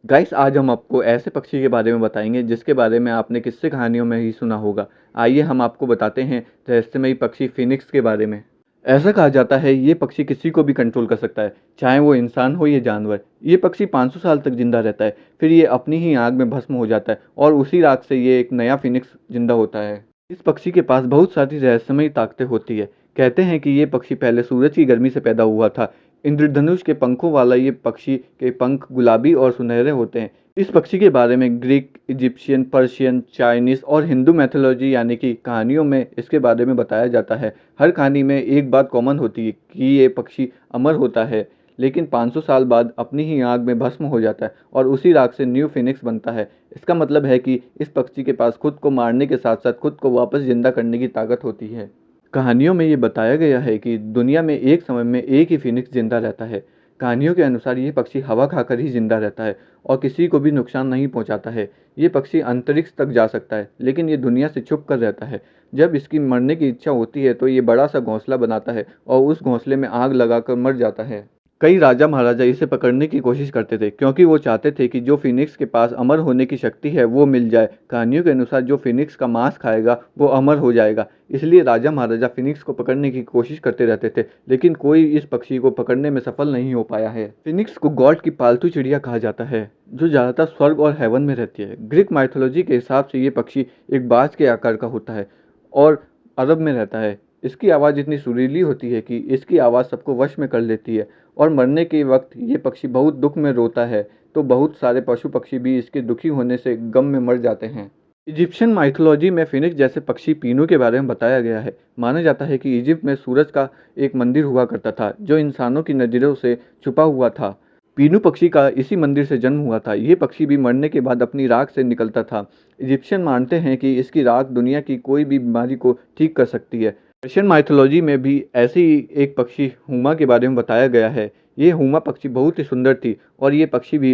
Guys आज हम आपको ऐसे पक्षी के बारे में बताएंगे जिसके बारे में आपने किस्से कहानियों में ही सुना होगा। आइए हम आपको बताते हैं रहस्यमयी पक्षी फिनिक्स के बारे में। ऐसा कहा जाता है ये पक्षी किसी को भी कंट्रोल कर सकता है, चाहे वो इंसान हो या जानवर। ये पक्षी 500 साल तक जिंदा रहता है, फिर ये अपनी ही आग में भस्म हो जाता है और उसी राख से ये एक नया फिनिक्स जिंदा होता है। इस पक्षी के पास बहुत सारी रहस्यमयी ताकतें होती है। कहते हैं कि ये पक्षी पहले सूरज की गर्मी से पैदा हुआ था। इंद्रधनुष के पंखों वाला ये पक्षी के पंख गुलाबी और सुनहरे होते हैं। इस पक्षी के बारे में ग्रीक, इजिप्शियन, पर्शियन, चाइनीस और हिंदू मैथोलॉजी यानी कि कहानियों में इसके बारे में बताया जाता है। हर कहानी में एक बात कॉमन होती है कि ये पक्षी अमर होता है, लेकिन 500 साल बाद अपनी ही आग में भस्म हो जाता है और उसी राख से न्यू फिनिक्स बनता है। इसका मतलब है कि इस पक्षी के पास खुद को मारने के साथ साथ खुद को वापस जिंदा करने की ताकत होती है। कहानियों में ये बताया गया है कि दुनिया में एक समय में एक ही फिनिक्स जिंदा रहता है। कहानियों के अनुसार ये पक्षी हवा खाकर ही जिंदा रहता है और किसी को भी नुकसान नहीं पहुंचाता है। ये पक्षी अंतरिक्ष तक जा सकता है, लेकिन ये दुनिया से छुप कर रहता है। जब इसकी मरने की इच्छा होती है तो ये बड़ा सा घोंसला बनाता है और उस घोंसले में आग लगाकर मर जाता है। कई राजा महाराजा इसे पकड़ने की कोशिश करते थे क्योंकि वो चाहते थे कि जो फिनिक्स के पास अमर होने की शक्ति है वो मिल जाए। कहानियों के अनुसार जो फिनिक्स का मांस खाएगा वो अमर हो जाएगा, इसलिए राजा महाराजा फिनिक्स को पकड़ने की कोशिश करते रहते थे, लेकिन कोई इस पक्षी को पकड़ने में सफल नहीं हो पाया है। फिनिक्स को गॉड की पालतू चिड़िया कहा जाता है, जो ज्यादातर स्वर्ग और हेवन में रहती है। ग्रीक माइथोलॉजी के हिसाब से ये पक्षी एक बाज के आकार का होता है और अरब में रहता है। इसकी आवाज़ इतनी सुरीली होती है कि इसकी आवाज़ सबको वश में कर लेती है और मरने के वक्त ये पक्षी बहुत दुख में रोता है, तो बहुत सारे पशु पक्षी भी इसके दुखी होने से गम में मर जाते हैं। इजिप्शियन माइथोलॉजी में फिनिक्स जैसे पक्षी पीनू के बारे में बताया गया है। माना जाता है कि इजिप्ट में सूरज का एक मंदिर हुआ करता था जो इंसानों की नज़रों से छुपा हुआ था। पीनू पक्षी का इसी मंदिर से जन्म हुआ था। ये पक्षी भी मरने के बाद अपनी राख से निकलता था। इजिप्शियन मानते हैं कि इसकी राख दुनिया की कोई भी बीमारी को ठीक कर सकती है। एशियन माइथोलॉजी में भी ऐसे ही एक पक्षी हुमा के बारे में बताया गया है। ये हुमा पक्षी बहुत ही सुंदर थी और ये पक्षी भी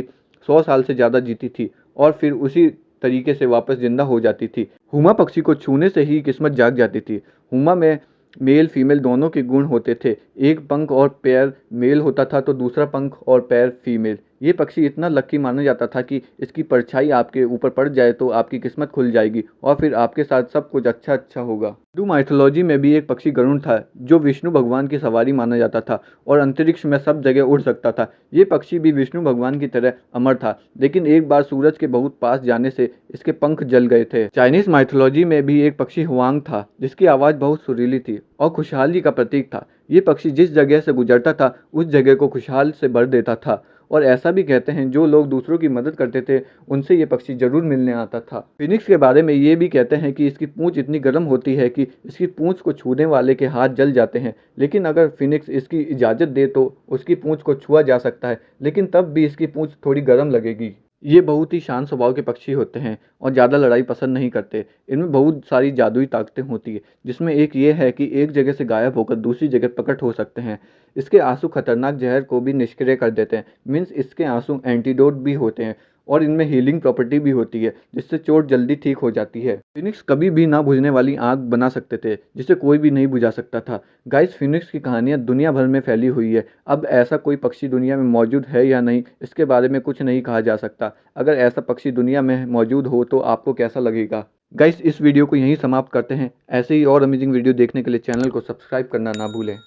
100 साल से ज़्यादा जीती थी और फिर उसी तरीके से वापस जिंदा हो जाती थी। हुमा पक्षी को छूने से ही किस्मत जाग जाती थी। हुमा में मेल फीमेल दोनों के गुण होते थे। एक पंख और पैर मेल होता था तो दूसरा पंख और पैर फीमेल। ये पक्षी इतना लकी माना जाता था कि इसकी परछाई आपके ऊपर पड़ जाए तो आपकी किस्मत खुल जाएगी और फिर आपके साथ सब कुछ अच्छा अच्छा होगा। हिंदू माइथोलॉजी में भी एक पक्षी गरुड़ था जो विष्णु भगवान की सवारी माना जाता था और अंतरिक्ष में सब जगह उड़ सकता था। ये पक्षी भी विष्णु भगवान की तरह अमर था, लेकिन एक बार सूरज के बहुत पास जाने से इसके पंख जल गए थे। चाइनीज माइथोलॉजी में भी एक पक्षी हुआंग था जिसकी आवाज़ बहुत सुरीली थी और खुशहाली का प्रतीक था। ये पक्षी जिस जगह से गुजरता था उस जगह को खुशहाल से भर देता था और ऐसा भी कहते हैं जो लोग दूसरों की मदद करते थे उनसे ये पक्षी जरूर मिलने आता था। फिनिक्स के बारे में ये भी कहते हैं कि इसकी पूंछ इतनी गर्म होती है कि इसकी पूंछ को छूने वाले के हाथ जल जाते हैं, लेकिन अगर फिनिक्स इसकी इजाज़त दे तो उसकी पूंछ को छुआ जा सकता है, लेकिन तब भी इसकी पूंछ थोड़ी गर्म लगेगी। ये बहुत ही शांत स्वभाव के पक्षी होते हैं और ज़्यादा लड़ाई पसंद नहीं करते। इनमें बहुत सारी जादुई ताकतें होती है, जिसमें एक ये है कि एक जगह से गायब होकर दूसरी जगह प्रकट हो सकते हैं। इसके आंसू खतरनाक जहर को भी निष्क्रिय कर देते हैं। मीन्स इसके आंसू एंटीडोट भी होते हैं और इनमें हीलिंग प्रॉपर्टी भी होती है जिससे चोट जल्दी ठीक हो जाती है। फिनिक्स कभी भी ना बुझने वाली आग बना सकते थे जिसे कोई भी नहीं बुझा सकता था। गाइस फिनिक्स की कहानियां दुनिया भर में फैली हुई है। अब ऐसा कोई पक्षी दुनिया में मौजूद है या नहीं इसके बारे में कुछ नहीं कहा जा सकता। अगर ऐसा पक्षी दुनिया में मौजूद हो तो आपको कैसा लगेगा। गाइस इस वीडियो को यहीं समाप्त करते हैं। ऐसे ही और अमेजिंग वीडियो देखने के लिए चैनल को सब्सक्राइब करना ना भूलें।